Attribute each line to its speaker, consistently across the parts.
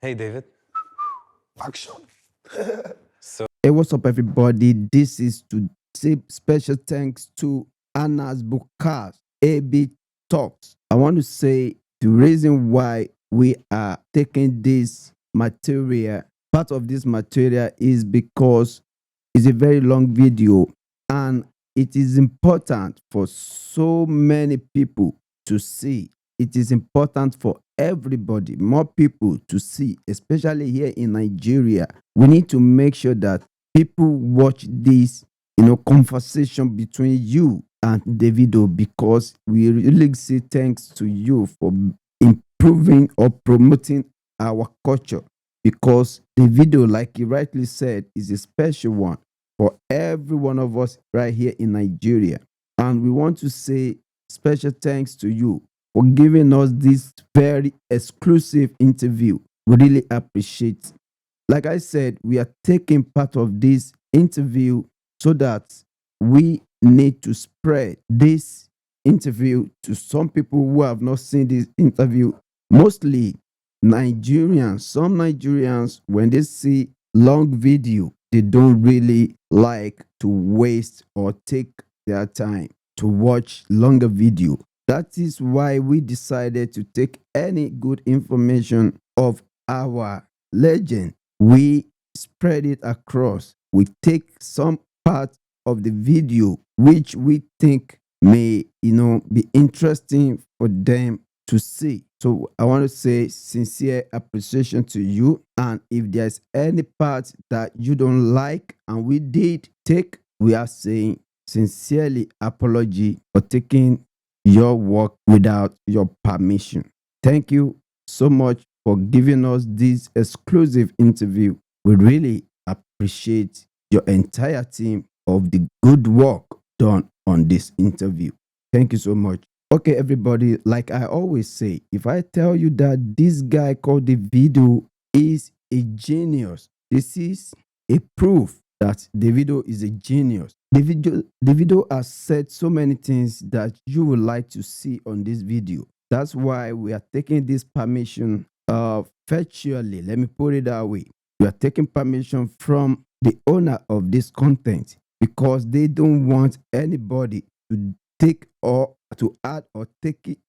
Speaker 1: Hey, David.
Speaker 2: Action.
Speaker 3: Hey, what's up, everybody? This is to say special thanks to Anna's Bukhash, AB Talks. I want to say the reason why we are taking this material, part of this material is because it's a very long video and it is important for so many people to see. It is important for everybody, more people to see, especially here in Nigeria. We need to make sure that people watch this, conversation between you and Davido, because we really say thanks to you for improving or promoting our culture. Because the video, like you rightly said, is a special one for every one of us right here in Nigeria. And we want to say special thanks to you for giving us this very exclusive interview. We really appreciate. Like I said, we are taking part of this interview so that we need to spread this interview to some people who have not seen this interview. Mostly Nigerians, some Nigerians, when they see long video, they don't really like to waste or take their time to watch longer video. That is why we decided to take any good information of our legend. We spread it across. We take some part of the video which we think may, be interesting for them to see. So I want to say sincere appreciation to you. And if there's any part that you don't like and we did take, we are saying sincerely apology for taking your work without your permission. Thank you so much for giving us this exclusive interview. We really appreciate your entire team of the good work done on this interview. Thank you so much. Okay, everybody, like I always say, if I tell you that this guy called Davido is a genius, this is a proof that Davido is a genius. Davido has said so many things that you would like to see on this video. That's why we are taking this permission virtually. Let me put it that way. We are taking permission from the owner of this content because they don't want anybody to take or to add or take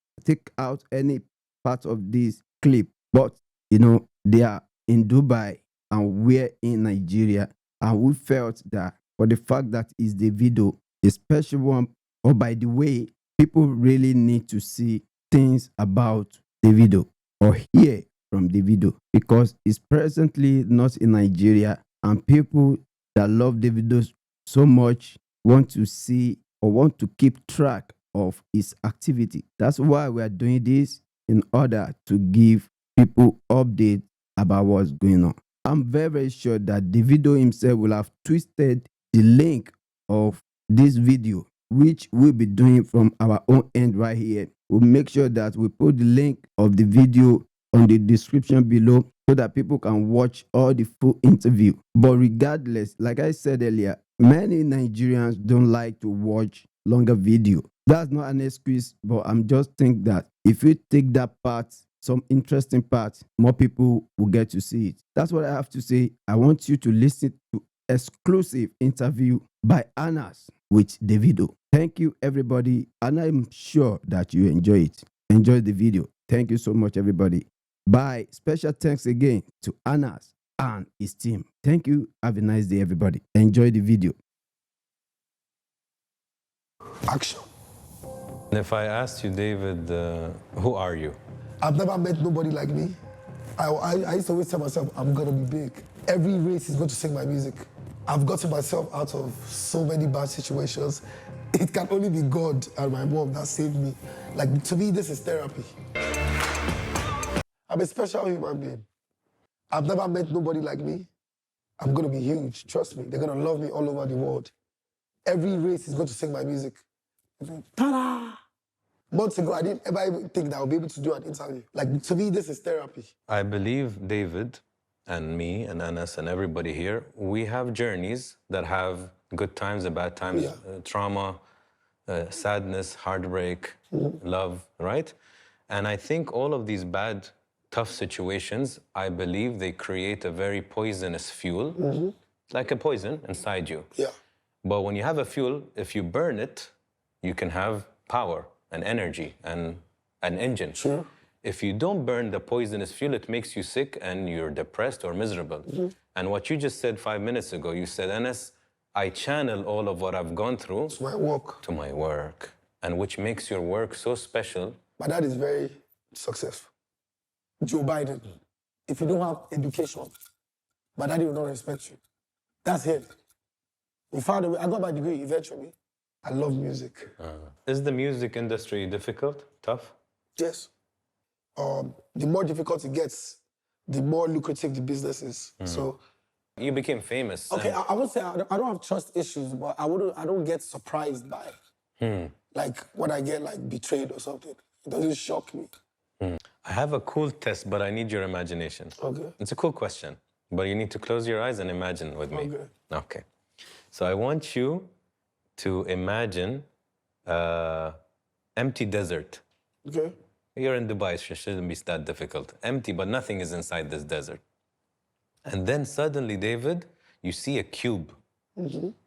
Speaker 3: out any part of this clip. But they are in Dubai and we're in Nigeria, and we felt that for the fact that it's the video, a special one. Or by the way, people really need to see things about Davido or hear from Davido because he's presently not in Nigeria, and people that love Davido so much want to see or want to keep track of his activity. That's why we are doing this, in order to give people update about what's going on. I'm very, very sure that Davido himself will have twisted the link of this video, which we'll be doing from our own end right here. We'll make sure that we put the link of the video on the description below so that people can watch all the full interview. But regardless, like I said earlier, many Nigerians don't like to watch longer video. That's not an excuse, but I'm just think that if you take that part, some interesting part, more people will get to see it. That's what I have to say. I want you to listen to exclusive interview by Anas with Davido. Thank you, everybody, and I'm sure that you enjoy it. Enjoy the video. Thank you so much, everybody. Bye. Special thanks again to Anas and his team. Thank you. Have a nice day, everybody. Enjoy the video.
Speaker 2: Action.
Speaker 1: And if I asked you, David, who are you?
Speaker 2: I've never met nobody like me. I used to always tell myself, I'm gonna be big. Every race is going to sing my music. I've gotten myself out of so many bad situations. It can only be God and my mom that saved me. Like, to me, this is therapy. I'm a special human being. I've never met nobody like me. I'm gonna be huge, trust me. They're gonna love me all over the world. Every race is going to sing my music. Ta-da! Months ago, I didn't ever even think that I would be able to do an interview. Like, to me, this is therapy.
Speaker 1: I believe David and me and Anas and everybody here, we have journeys that have good times and bad times, trauma, sadness, heartbreak, love, right? And I think all of these bad tough situations, I believe they create a very poisonous fuel, like a poison inside you.
Speaker 2: Yeah.
Speaker 1: But when you have a fuel, if you burn it, you can have power and energy and an engine.
Speaker 2: Sure.
Speaker 1: If you don't burn the poisonous fuel, it makes you sick and you're depressed or miserable. And what you just said 5 minutes ago, you said, Anas, I channel all of what I've gone through
Speaker 2: It's my work.
Speaker 1: to my work, and which makes your work so special.
Speaker 2: My dad is very successful. Joe Biden. If you don't have education, my daddy will not respect you. That's him. We found a way. I got my degree eventually. I love music.
Speaker 1: Is the music industry difficult, tough?
Speaker 2: Yes. The more difficult it gets, the more lucrative the business is. So,
Speaker 1: You became famous.
Speaker 2: okay,
Speaker 1: and-
Speaker 2: I would say I don't have trust issues, but I don't get surprised by it. Like when I get like betrayed or something. It doesn't shock me.
Speaker 1: I have a cool test, but I need your imagination.
Speaker 2: Okay.
Speaker 1: It's a cool question, but you need to close your eyes and imagine with me.
Speaker 2: Okay.
Speaker 1: Okay. So I want you to imagine empty desert.
Speaker 2: Okay.
Speaker 1: You're in Dubai, so it shouldn't be that difficult. Empty, but nothing is inside this desert. And then suddenly, David, you see a cube.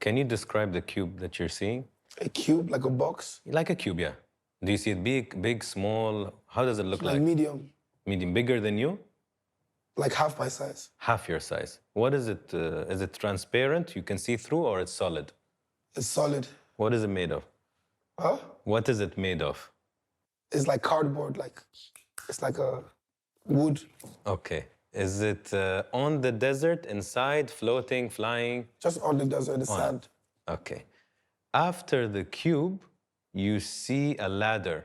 Speaker 1: Can you describe the cube that you're seeing?
Speaker 2: A cube, like a box,
Speaker 1: Like a cube, yeah. Do you see it big, small? How does it look
Speaker 2: like
Speaker 1: like?
Speaker 2: medium,
Speaker 1: Medium, bigger than you?
Speaker 2: like half my size.
Speaker 1: Half your size. What is it? Is it transparent? You can see through, or it's solid?
Speaker 2: It's solid.
Speaker 1: What is it made of?
Speaker 2: Huh?
Speaker 1: What is it made of?
Speaker 2: It's like cardboard, like it's like a wood.
Speaker 1: Okay. Is it on the desert, inside, floating, flying?
Speaker 2: Just on the desert, the sand.
Speaker 1: Okay. After the cube, you see a ladder.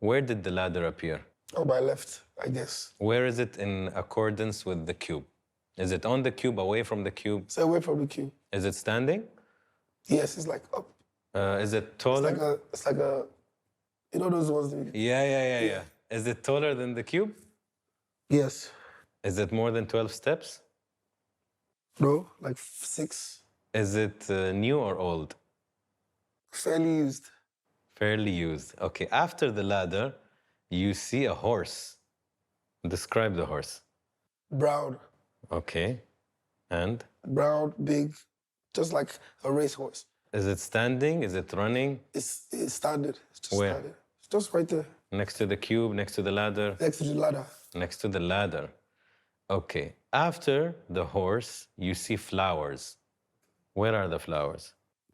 Speaker 1: Where did the ladder appear?
Speaker 2: On my left, I guess.
Speaker 1: Where is it in accordance with the cube? Is it on the cube, away from the cube?
Speaker 2: Stay away from the cube.
Speaker 1: Is it standing?
Speaker 2: Yes, it's like up.
Speaker 1: Is it taller?
Speaker 2: It's like a, you know those ones.
Speaker 1: Yeah. Is it taller than the cube?
Speaker 2: Yes.
Speaker 1: Is it more than 12 steps?
Speaker 2: No, like 6.
Speaker 1: Is it new or old?
Speaker 2: Fairly used.
Speaker 1: Fairly used. Okay, after the ladder, you see a horse. Describe the horse.
Speaker 2: Brown.
Speaker 1: Okay. And
Speaker 2: Brown, big, just like a racehorse.
Speaker 1: is it standing? Is it running?
Speaker 2: It's standard. It's just
Speaker 1: Where?
Speaker 2: standard. It's just right there,
Speaker 1: Next to the cube, next to the ladder?
Speaker 2: next to the ladder.
Speaker 1: Next to the ladder. Okay. After the horse, you see flowers. Where are the flowers?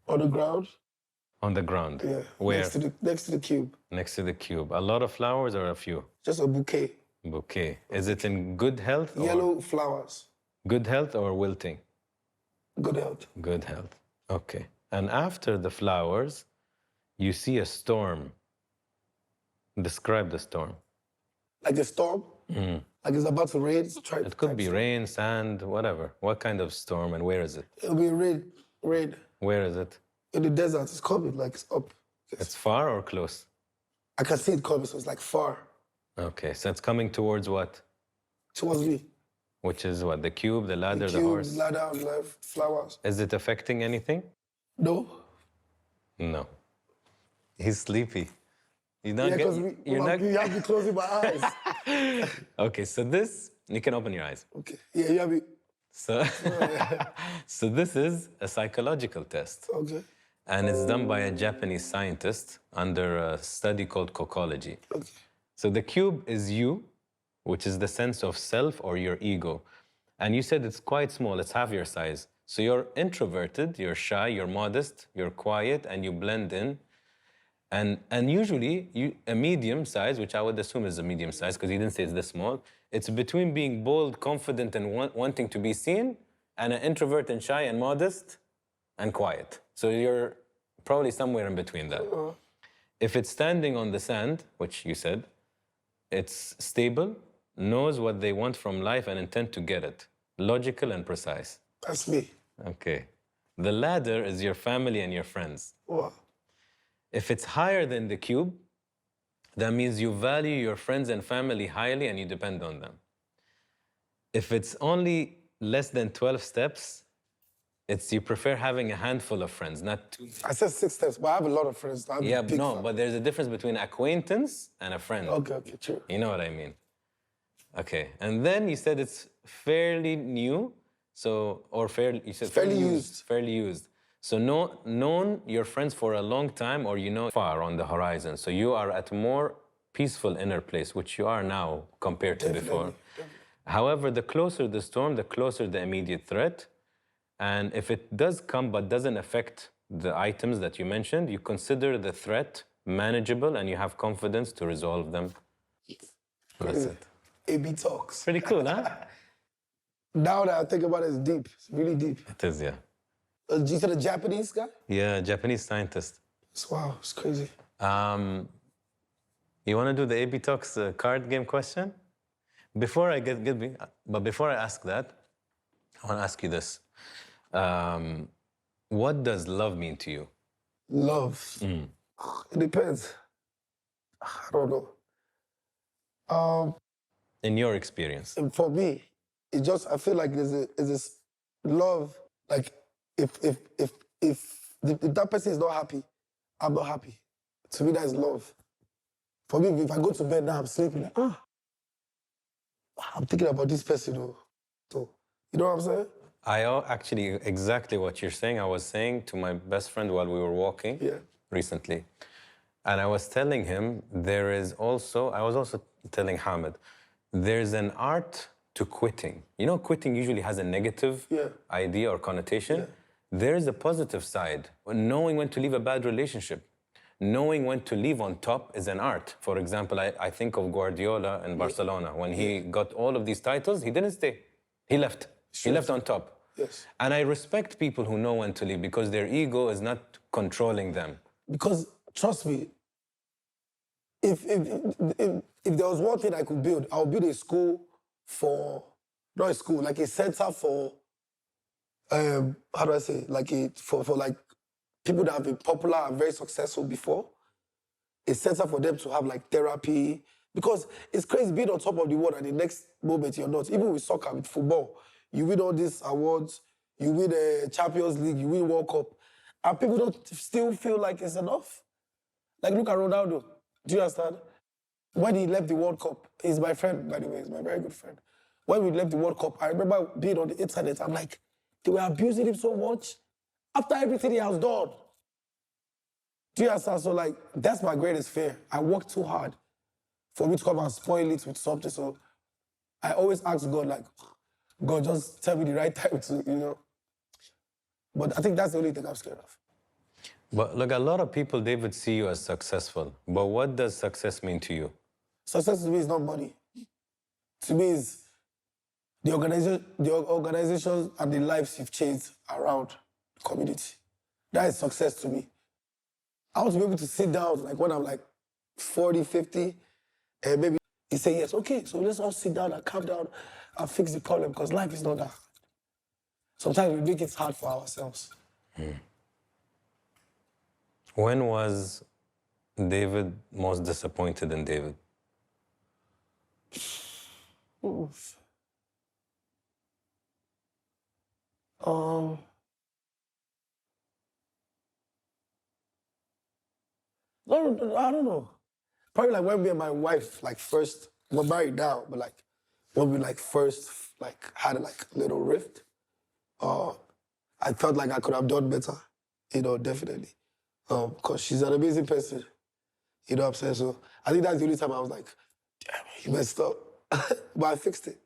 Speaker 2: On the ground.
Speaker 1: On the ground.
Speaker 2: Yeah.
Speaker 1: Where?
Speaker 2: Next to the cube.
Speaker 1: Next to the cube. A lot of flowers or a few?
Speaker 2: Just a bouquet.
Speaker 1: Bouquet. Is it in good health? Or
Speaker 2: Yellow flowers.
Speaker 1: good health or wilting?
Speaker 2: Good health.
Speaker 1: Good health. Okay. And after the flowers, you see a storm. Describe the storm.
Speaker 2: Like a storm. Like it's about to rain.
Speaker 1: It could be rain, sand, whatever. What kind of storm and where is it?
Speaker 2: It'll be rain. Rain.
Speaker 1: Where is it?
Speaker 2: In the desert, it's coming, like it's up.
Speaker 1: It's far or close?
Speaker 2: I can see it coming, so it's like far
Speaker 1: Okay, so it's coming towards what?
Speaker 2: towards me.
Speaker 1: Which is what? The cube, the ladder, the
Speaker 2: Cube,
Speaker 1: horse?
Speaker 2: ladder, left, flowers.
Speaker 1: Is it affecting anything?
Speaker 2: No.
Speaker 1: No. He's sleepy. You're
Speaker 2: Yeah,
Speaker 1: not
Speaker 2: because
Speaker 1: get, you're not,
Speaker 2: you have me closing my eyes.
Speaker 1: Okay, so this, you can open your eyes.
Speaker 2: Okay. Yeah, you have me.
Speaker 1: So, so this is a psychological test.
Speaker 2: Okay.
Speaker 1: And it's done by a Japanese scientist under a study called cocology.
Speaker 2: Okay.
Speaker 1: So the cube is you, which is the sense of self or your ego. And you said it's quite small, it's half your size. So you're introverted, you're shy, you're modest, you're quiet, and you blend in. And usually, a medium size, which I would assume is a medium size, because he didn't say it's this small, it's between being bold, confident, and wanting to be seen, and an introvert and shy and modest and quiet. So you're probably somewhere in between that. If it's standing on the sand, which you said, it's stable, knows what they want from life and intend to get it. Logical and precise.
Speaker 2: That's me.
Speaker 1: Okay. The ladder is your family and your friends.
Speaker 2: Wow.
Speaker 1: If it's higher than the cube, that means you value your friends and family highly and you depend on them. If it's only less than 12 steps, it's you prefer having a handful of friends, not two.
Speaker 2: I said 6 steps, but I have a lot of friends. I have a
Speaker 1: Yeah,
Speaker 2: big
Speaker 1: no,
Speaker 2: family.
Speaker 1: but there's a difference between acquaintance and a friend.
Speaker 2: Okay, true.
Speaker 1: You know what I mean? Okay. And then you said it's fairly new. So, or fairly, you said
Speaker 2: Fairly used.
Speaker 1: Fairly used. So, known your friends for a long time, or you know far on the horizon. So, you are at a more peaceful inner place, which you are now compared to before. However, the closer the storm, the closer the immediate threat. And if it does come but doesn't affect the items that you mentioned, you consider the threat manageable and you have confidence to resolve them. That's it.
Speaker 2: AB talks.
Speaker 1: Pretty cool, huh?
Speaker 2: Now that I think about it, it's deep. It's really deep.
Speaker 1: It is, yeah.
Speaker 2: You said a Japanese guy?
Speaker 1: Yeah, Japanese scientist.
Speaker 2: Wow, it's crazy.
Speaker 1: You want to do the AB Talks card game question? Before I before I ask that, I want to ask you this. What does love mean to you?
Speaker 2: Love. It depends. I don't know.
Speaker 1: In your experience?
Speaker 2: And for me, it just, I feel like there's this love, like if that person is not happy, I'm not happy. To me, that's love. For me, if I go to bed now, I'm sleeping, like, I'm thinking about this person. So, you know what I'm saying?
Speaker 1: Actually, exactly what you're saying, I was saying to my best friend while we were walking recently. And I was telling him I was also telling Hamid, there's an art to quitting. You know, quitting usually has a negative idea or connotation. Yeah. There's a positive side. Knowing when to leave a bad relationship, knowing when to leave on top is an art. For example, I think of Guardiola in Barcelona. When he got all of these titles, he didn't stay. He left. Sure. He left on top.
Speaker 2: Yes.
Speaker 1: And I respect people who know when to leave because their ego is not controlling them.
Speaker 2: Because, trust me, if there was one thing I could build, I would build a school not a school, like a center for, how do I say, for people that have been popular and very successful before. A center for them to have like therapy. Because it's crazy being on top of the world and the next moment you're not. Even with soccer, with football, you win all these awards, you win the Champions League, you win World Cup, and people don't still feel like it's enough. Like, look at Ronaldo. Do you understand? When he left the World Cup, he's my friend, by the way, he's my very good friend. When we left the World Cup, I remember being on the internet, I'm like, they were abusing him so much after everything he has done. Do you understand? So, like, that's my greatest fear. I work too hard for me to come and spoil it with something. So I always ask God, like, God, just tell me the right time to, you know. But I think that's the only thing I'm scared of.
Speaker 1: But look, a lot of people, David, see you as successful. But what does success mean to you?
Speaker 2: Success to me is not money. To me, is the organizations and the lives you've changed around the community. That is success to me. I want to be able to sit down, like when I'm like 40, 50, and maybe you say, yes, okay, so let's all sit down and calm down and fix the problem, because life is not that hard. Sometimes we make it hard for ourselves.
Speaker 1: When was David most disappointed in David?
Speaker 2: Oof. I don't know. Probably like when me and my wife, like first, we're married now, but like when we like first like had like a little rift, I felt like I could have done better, you know, definitely. Because she's an amazing person, you know what I'm saying? So I think that's the only time I was like, damn, you messed up. But I fixed it.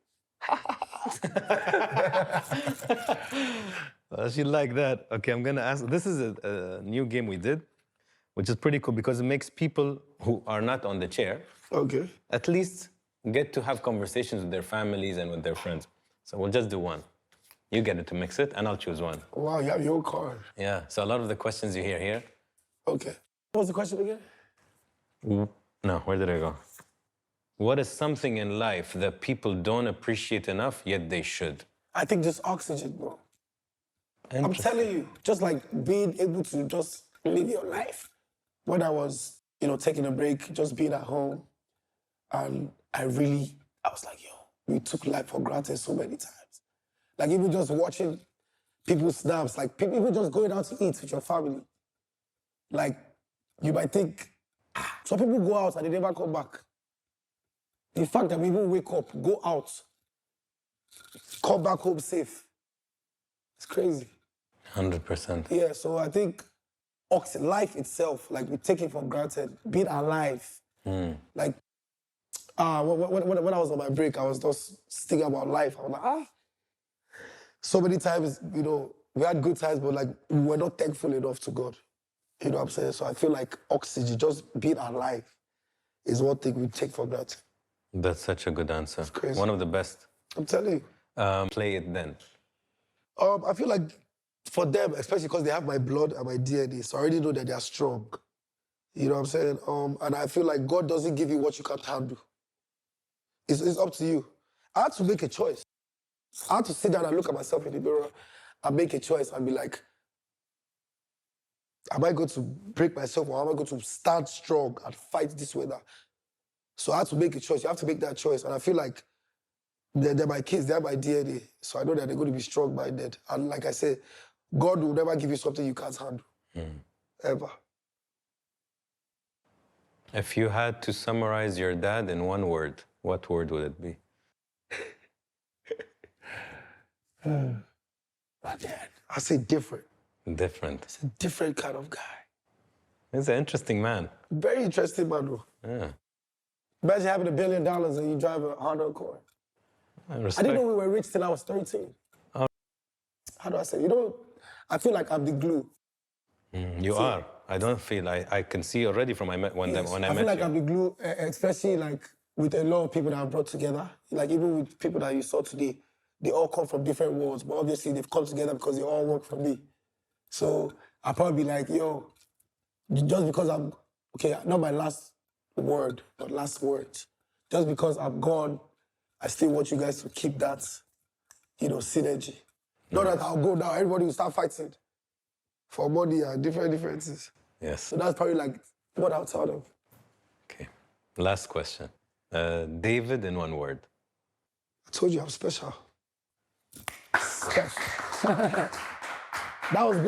Speaker 1: She like that. Okay, I'm gonna ask. This is a new game we did, which is pretty cool because it makes people who are not on the chair, at least get to have conversations with their families and with their friends. So we'll just do one. You get it to mix it, and I'll choose one.
Speaker 2: Wow, you have your card.
Speaker 1: Yeah, so a lot of the questions you hear here.
Speaker 2: Okay. What was the question again?
Speaker 1: No, where did I go? What is something in life that people don't appreciate enough, yet they should?
Speaker 2: I think just oxygen, bro. I'm telling you, just like being able to just live your life. When I was, you know, taking a break, just being at home, and I was like, yo, we took life for granted so many times. Like even just watching people's snaps, like people just going out to eat with your family. Like, you might think, some people go out and they never come back. The fact that we even wake up, go out, come back home safe, it's crazy.
Speaker 1: 100%.
Speaker 2: Yeah, so I think life itself, like we take it for granted, being alive. Like, when I was on my break, I was just thinking about life. I was like, so many times, you know, we had good times, but like we were not thankful enough to God. You know what I'm saying? So I feel like oxygen, just being alive, is one thing we take for granted.
Speaker 1: That's such a good answer.
Speaker 2: It's crazy.
Speaker 1: One of the best.
Speaker 2: I'm telling you.
Speaker 1: Play it then.
Speaker 2: I feel like for them, especially because they have my blood and my DNA, so I already know that they are strong. You know what I'm saying? And I feel like God doesn't give you what you can't handle. It's up to you. I had to make a choice. I had to sit down and look at myself in the mirror and make a choice and be like, am I going to break myself or am I going to stand strong and fight this weather? So I had to make a choice. You have to make that choice. And I feel like they're my kids, they're my DNA. So I know that they're going to be strong-minded. And like I said, God will never give you something you can't handle. Ever.
Speaker 1: If you had to summarize your dad in one word, what word would it be?
Speaker 2: My dad. I say different.
Speaker 1: Different.
Speaker 2: He's a different kind of guy.
Speaker 1: He's an interesting man.
Speaker 2: Very interesting man, though.
Speaker 1: Yeah.
Speaker 2: Imagine having $1 billion and you drive a Honda Accord.
Speaker 1: I
Speaker 2: I didn't know we were rich till I was 13.
Speaker 1: Oh.
Speaker 2: How do I say? You know, I feel like I'm the glue.
Speaker 1: You are. I don't feel. I can see already from when I
Speaker 2: I
Speaker 1: met
Speaker 2: feel like
Speaker 1: you.
Speaker 2: I'm the glue, especially like with a lot of people that I've brought together. Like even with people that you saw today, they all come from different worlds, but obviously they've come together because they all work for me. So I'll probably be like, yo, just because I'm, okay, not my last word, but last words. Just because I'm gone, I still want you guys to keep that, you know, synergy. Not that I'll go now, everybody will start fighting for money and different things.
Speaker 1: Yes.
Speaker 2: So that's probably like what I'll tell them.
Speaker 1: Okay. Last question. David in one word.
Speaker 2: I told you I'm special. Special. That was good.